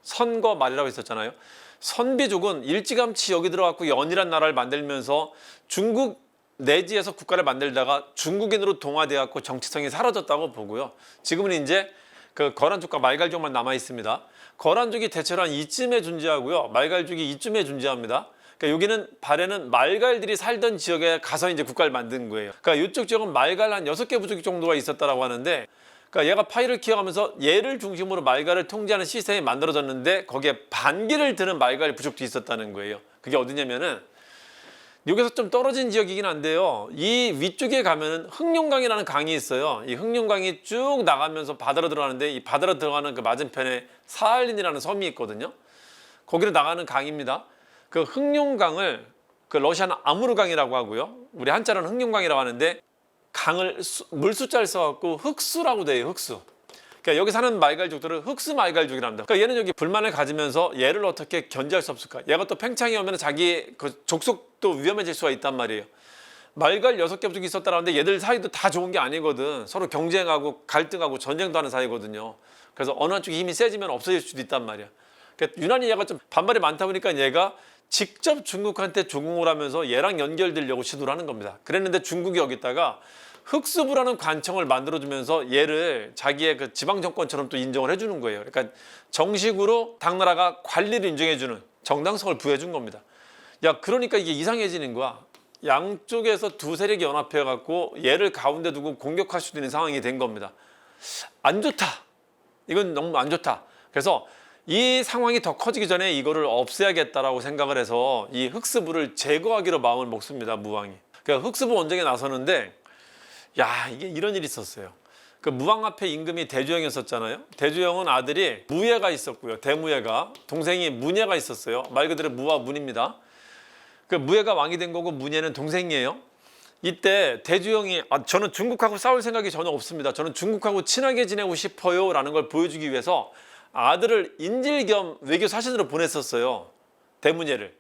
선거, 말이라고 했었잖아요. 선비족은 일찌감치 여기 들어갔고 연이란 나라를 만들면서 중국 내지에서 국가를 만들다가 중국인으로 동화되었고 정치성이 사라졌다고 보고요. 지금은 이제 그 거란족과 말갈족만 남아 있습니다. 거란족이 대체로 한 이쯤에 존재하고요. 말갈족이 이쯤에 존재합니다. 그러니까 여기는 발해는 말갈들이 살던 지역에 가서 이제 국가를 만든 거예요. 그러니까 이쪽 지역은 말갈 한 6개 부족 정도가 있었다라고 하는데, 그러니까 얘가 파이를 키워가면서 얘를 중심으로 말갈을 통제하는 시스템이 만들어졌는데 거기에 반기를 드는 말갈 부족도 있었다는 거예요. 그게 어디냐면은 여기서 좀 떨어진 지역이긴 한데요. 이 위쪽에 가면은 흑룡강이라는 강이 있어요. 이 흑룡강이 쭉 나가면서 바다로 들어가는데 이 바다로 들어가는 그 맞은편에 사할린이라는 섬이 있거든요. 거기로 나가는 강입니다. 그 흑룡강을 그 러시아는 아무르강이라고 하고요. 우리 한자로는 흑룡강이라고 하는데 강을 물수자를 써갖고 흑수라고 돼요. 흑수. 그러니까 여기 사는 말갈족들을 흑수 말갈족이라 합니다. 그러니까 얘는 여기 불만을 가지면서 얘를 어떻게 견제할 수 없을까? 얘가 또 팽창이 오면 자기 그 족속도 위험해질 수가 있단 말이에요. 말갈 6개 부족이 있었다는데 얘들 사이도 다 좋은 게 아니거든. 서로 경쟁하고 갈등하고 전쟁도 하는 사이거든요. 그래서 어느 한쪽이 힘이 세지면 없어질 수도 있단 말이야. 그러니까 유난히 얘가 좀 반발이 많다 보니까 얘가 직접 중국한테 조공을 하면서 얘랑 연결되려고 시도를 하는 겁니다. 그랬는데 중국이 여기다가 흑수부라는 관청을 만들어주면서 얘를 자기의 그 지방정권처럼 또 인정을 해주는 거예요. 그러니까 정식으로 당나라가 관리를 인정해주는 정당성을 부여해준 겁니다. 야, 그러니까 이게 이상해지는 거야. 양쪽에서 두 세력이 연합해갖고 얘를 가운데 두고 공격할 수도 있는 상황이 된 겁니다. 안 좋다. 이건 너무 안 좋다. 그래서 이 상황이 더 커지기 전에 이거를 없애야겠다라고 생각을 해서 이 흑수부를 제거하기로 마음을 먹습니다. 무왕이. 그러니까 흑수부 원정에 나서는데 이게 이런 일이 있었어요. 그 무왕 앞에 임금이 대주영이었잖아요. 대주영은 아들이 무예가 있었고요. 대무예가, 동생이 문예가 있었어요. 말 그대로 무와 문입니다. 그 무예가 왕이 된 거고 문예는 동생이에요. 이때 대주영이 저는 중국하고 싸울 생각이 전혀 없습니다. 저는 중국하고 친하게 지내고 싶어요 라는 걸 보여주기 위해서 아들을 인질 겸 외교 사신으로 보냈었어요. 대문예를.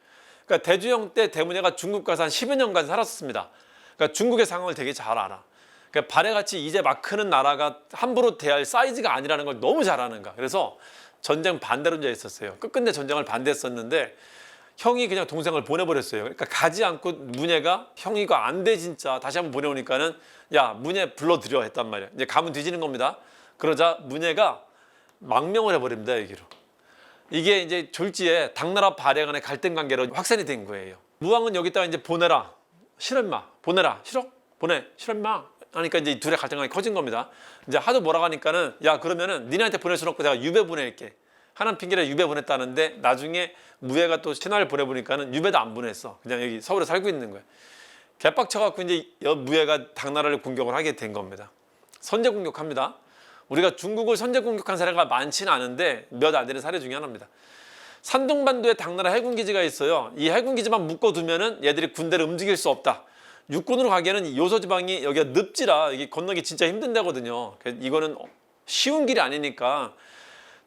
그러니까 대주영 때 대문해가 중국 가서 한 10여 년간 살았습니다. 그러니까 중국의 상황을 되게 잘 알아. 그러니까 발해같이 이제 막 크는 나라가 함부로 대할 사이즈가 아니라는 걸 너무 잘 아는 거야. 그래서 전쟁 반대론자에 있었어요. 끝끝내 전쟁을 반대했었는데 형이 그냥 동생을 보내버렸어요. 그러니까 가지 않고 문예가 형이 이거 안 돼 진짜 다시 한번 보내오니까는 야 문예 불러들여 했단 말이야. 이제 가면 뒤지는 겁니다. 그러자 문예가 망명을 해버립니다. 여기로. 이게 이제 졸지에 당나라 발해 간의 갈등 관계로 확산이 된 거예요. 무왕은 여기다가 이제 보내라. 싫어 임마. 보내라. 싫어? 보내. 싫어 임마. 하니까 이제 둘의 갈등이 커진 겁니다. 이제 하도 뭐라고 하니까는 야 그러면은 니네한테 보낼 수는 없고 내가 유배 보낼게. 하는 핑계로 유배 보냈다는데 나중에 무예가 또 신하를 보내보니까는 유배도 안 보냈어. 그냥 여기 서울에 살고 있는 거예요. 개빡쳐갖고 이제 무예가 당나라를 공격을 하게 된 겁니다. 선제 공격합니다. 우리가 중국을 선제 공격한 사례가 많지는 않은데 몇 안 되는 사례 중에 하나입니다. 산둥반도에 당나라 해군기지가 있어요. 이 해군기지만 묶어두면은 얘들이 군대를 움직일 수 없다. 육군으로 가기에는 요소지방이 여기가 늪지라 이게 건너기 진짜 힘든 데거든요. 이거는 쉬운 길이 아니니까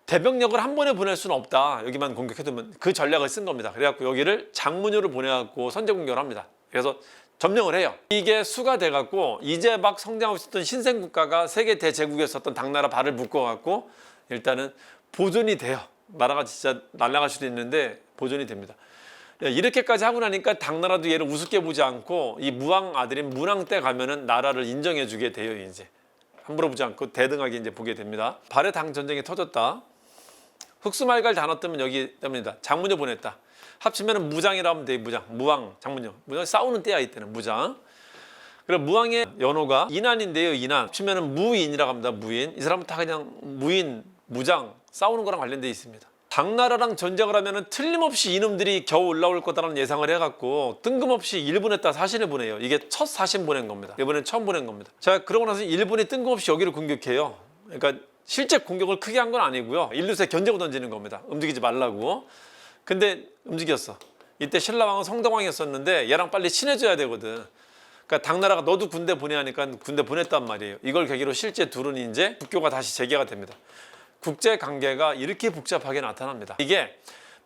대병력을 한 번에 보낼 수는 없다. 여기만 공격해두면 그 전략을 쓴 겁니다. 그래갖고 여기를 장문효를 보내갖고 선제 공격을 합니다. 그래서 점령을 해요. 이게 수가 돼갖고 이제 막 성장하고 있었던 신생국가가 세계 대제국이었었던 당나라 발을 묶어갖고 일단은 보존이 돼요. 나라가 진짜 날아갈 수도 있는데 보존이 됩니다. 이렇게까지 하고 나니까 당나라도 얘를 우습게 보지 않고 이 무왕 아들인 문왕 때 가면은 나라를 인정해주게 돼요. 이제 함부로 보지 않고 대등하게 이제 보게 됩니다. 발해 당 전쟁이 터졌다. 흑수말갈 단어 뜨면 여기 때문이다. 장문효 보냈다. 합치면 무장이라 하면 돼. 무장, 무왕, 장문효. 무장 싸우는 때야 이때는 무장. 그리고 무왕의 연호가 인안인데요. 인안. 합치면 무인이라고 합니다. 무인. 이 사람은 다 그냥 무인, 무장 싸우는 거랑 관련돼 있습니다. 당나라랑 전쟁을 하면은 틀림없이 이놈들이 겨우 올라올 거다라는 예상을 해갖고 뜬금없이 일본에다 사신을 보내요. 이게 첫 사신 보낸 겁니다. 이번엔 처음 보낸 겁니다. 자, 그러고 나서 일본이 뜬금없이 여기를 공격해요. 그러니까 실제 공격을 크게 한 건 아니고요. 일루세 견제고 던지는 겁니다. 움직이지 말라고. 근데 움직였어. 이때 신라왕은 성덕왕이었었는데 얘랑 빨리 친해져야 되거든. 그러니까 당나라가 너도 군대 보내 하니까 군대 보냈단 말이에요. 이걸 계기로 실제 둘은 이제 국교가 다시 재개가 됩니다. 국제 관계가 이렇게 복잡하게 나타납니다. 이게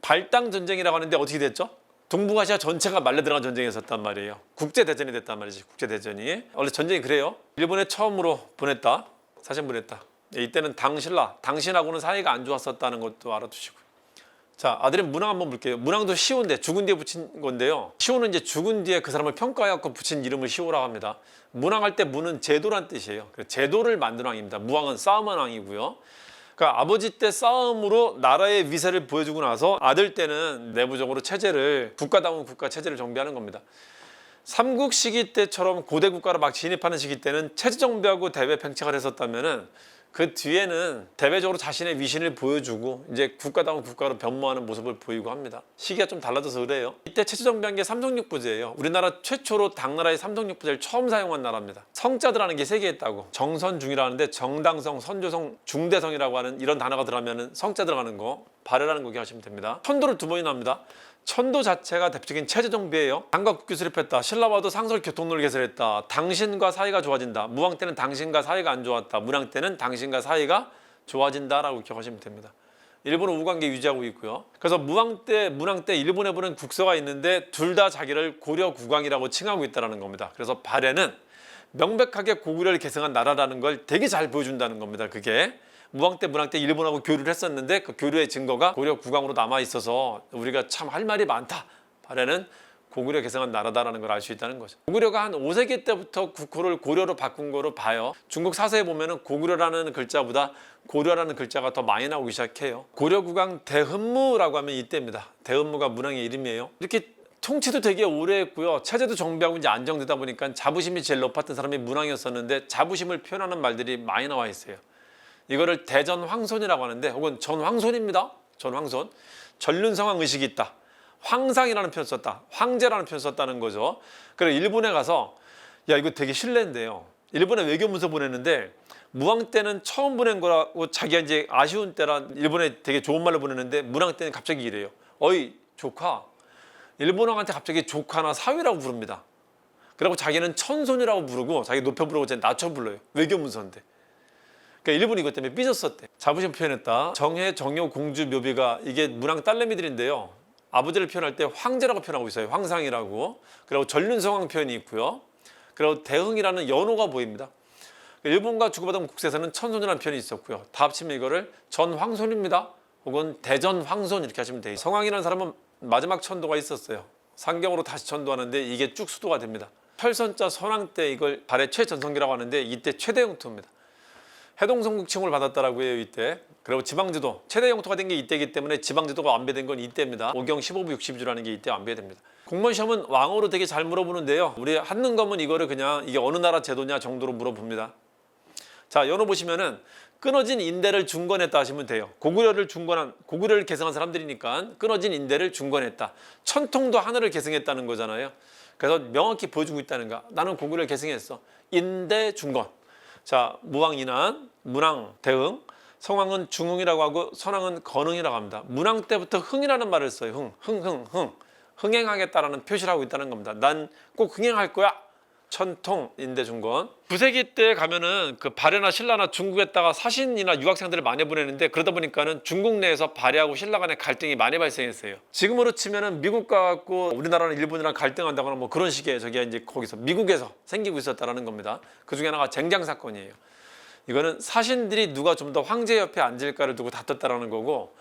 발당 전쟁이라고 하는데 어떻게 됐죠? 동북아시아 전체가 말려 들어간 전쟁이 있었단 말이에요. 국제 대전이 됐단 말이지. 국제 대전이. 원래 전쟁이 그래요. 일본에 처음으로 보냈다. 사신 보냈다. 이때는 당신라, 당신하고는 사이가 안 좋았었다는 것도 알아두시고요. 자, 아들은 문왕 한번 볼게요. 문왕도 시호인데 죽은 뒤에 붙인 건데요. 시호는 이제 죽은 뒤에 그 사람을 평가해갖고 붙인 이름을 시호라고 합니다. 문왕할 때 문은 제도란 뜻이에요. 제도를 만든 왕입니다. 무왕은 싸움한 왕이고요. 그러니까 아버지 때 싸움으로 나라의 위세를 보여주고 나서 아들 때는 내부적으로 체제를 국가다운 국가 체제를 정비하는 겁니다. 삼국 시기 때처럼 고대 국가로 막 진입하는 시기 때는 체제 정비하고 대외 팽창을 했었다면은 그 뒤에는 대외적으로 자신의 위신을 보여주고 이제 국가다운 국가로 변모하는 모습을 보이고 합니다. 시기가 좀 달라져서 그래요. 이때 체제 정비한 게 삼성육부제예요. 우리나라 최초로 당나라의 삼성육부제를 처음 사용한 나라입니다. 성자들하는 게 세 개 있다고. 정선중이라는데 정당성, 선조성, 중대성이라고 하는 이런 단어가 들어가면 성자 들어가는 거 발해라는 거 기억하시면 됩니다. 천도를 두 번이나 합니다. 천도 자체가 대표적인 체제 정비예요. 당과 국교 수립했다. 신라와도 상설 교통로를 개설했다. 당신과 사이가 좋아진다. 무왕 때는 당신과 사이가 안 좋았다. 문왕 때는 당신과 사이가 좋아진다라고 기억하시면 됩니다. 일본은 우관계 유지하고 있고요. 그래서 무왕 때, 문왕 때 일본에 보낸 국서가 있는데 둘 다 자기를 고려 국왕이라고 칭하고 있다는 겁니다. 그래서 발해는 명백하게 고구려를 계승한 나라라는 걸 되게 잘 보여준다는 겁니다. 그게. 무왕 때, 문왕 때 일본하고 교류를 했었는데 그 교류의 증거가 고려 국왕으로 남아 있어서 우리가 참 할 말이 많다. 발해는 고구려 계승한 나라다라는 걸 알 수 있다는 거죠. 고구려가 한 5세기 때부터 국호를 고려로 바꾼 거로 봐요. 중국 사서에 보면은 고구려라는 글자보다 고려라는 글자가 더 많이 나오기 시작해요. 고려 국왕 대흠무라고 하면 이때입니다. 대흠무가 문왕의 이름이에요. 이렇게 통치도 되게 오래 했고요. 체제도 정비하고 이제 안정되다 보니까 자부심이 제일 높았던 사람이 문왕이었었는데 자부심을 표현하는 말들이 많이 나와 있어요. 이거를 대전황손이라고 하는데 혹은 전황손입니다. 전황손. 전륜성왕 의식이 있다. 황상이라는 표현 썼다. 황제라는 표현 썼다는 거죠. 그래 일본에 가서 야 이거 되게 실례인데요. 일본에 외교문서 보냈는데 무왕 때는 처음 보낸 거라고 자기가 이제 아쉬운 때라 일본에 되게 좋은 말로 보냈는데 문왕 때는 갑자기 이래요. 어이 조카. 일본 왕한테 갑자기 조카나 사위라고 부릅니다. 그리고 자기는 천손이라고 부르고 자기 높여 부르고 제 낮춰 불러요. 외교문서인데. 그러니까 일본이 이것 때문에 삐졌었대. 자부심 표현했다. 정해, 정효, 공주, 묘비가 이게 문왕 딸내미들인데요. 아버지를 표현할 때 황제라고 표현하고 있어요. 황상이라고. 그리고 전륜성왕 표현이 있고요. 그리고 대흥이라는 연호가 보입니다. 일본과 주고받은 국세에서는 천손이라는 표현이 있었고요. 다 합치면 이거를 전황손입니다. 혹은 대전황손 이렇게 하시면 돼요. 성왕이라는 사람은 마지막 천도가 있었어요. 상경으로 다시 천도하는데 이게 쭉 수도가 됩니다. 철선자 선왕 때 이걸 발해 최전성기라고 하는데 이때 최대 영토입니다. 해동성국칭을 받았다라고 해요. 이때. 그리고 지방제도 최대 영토가 된 게 이때이기 때문에 지방제도가 완배된 건 이때입니다. 오경 15부 60주라는 게 이때 완배됩니다. 공무원 시험은 왕어로 되게 잘 물어보는데요. 우리 한능검은 이거를 그냥 이게 어느 나라 제도냐 정도로 물어봅니다. 자, 연호 보시면은 끊어진 인대를 중건했다 하시면 돼요. 고구려를 계승한 사람들이니까 끊어진 인대를 중건했다. 천통도 하늘을 계승했다는 거잖아요. 그래서 명확히 보여주고 있다는 거. 나는 고구려를 계승했어. 인대 중건. 자, 무왕인한, 문왕, 대흥. 성왕은 중흥이라고 하고 선왕은 건흥이라고 합니다. 문왕 때부터 흥이라는 말을 써요. 흥행하겠다라는 표시를 하고 있다는 겁니다. 난 꼭 흥행할 거야. 천통, 인대, 중건. 9세기 때 가면은 그 발해나 신라나 중국에다가 사신이나 유학생들을 많이 보내는데 그러다 보니까는 중국 내에서 발해하고 신라 간의 갈등이 많이 발생했어요. 지금으로 치면은 미국과 갖고 우리나라는 일본이랑 갈등한다거나 뭐 그런 식의 저게 이제 거기서 미국에서 생기고 있었다라는 겁니다. 그 중에 하나가 쟁장 사건이에요. 이거는 사신들이 누가 좀 더 황제 옆에 앉을까를 두고 다퉜다라는 거고,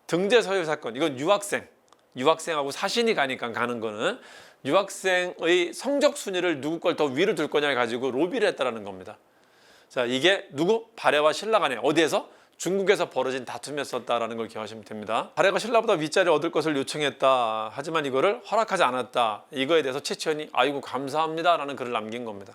등재 서열 사건 이건 유학생하고 사신이 가니까 가는 거는 유학생의 성적 순위를 누구 걸 더 위로 둘 거냐 가지고 로비를 했다라는 겁니다. 자, 이게 누구? 발해와 신라 간에 어디에서? 중국에서 벌어진 다툼이었었다라는 걸 기억하시면 됩니다. 발해가 신라보다 윗자리 얻을 것을 요청했다. 하지만 이거를 허락하지 않았다. 이거에 대해서 최치원이 아이고 감사합니다라는 글을 남긴 겁니다.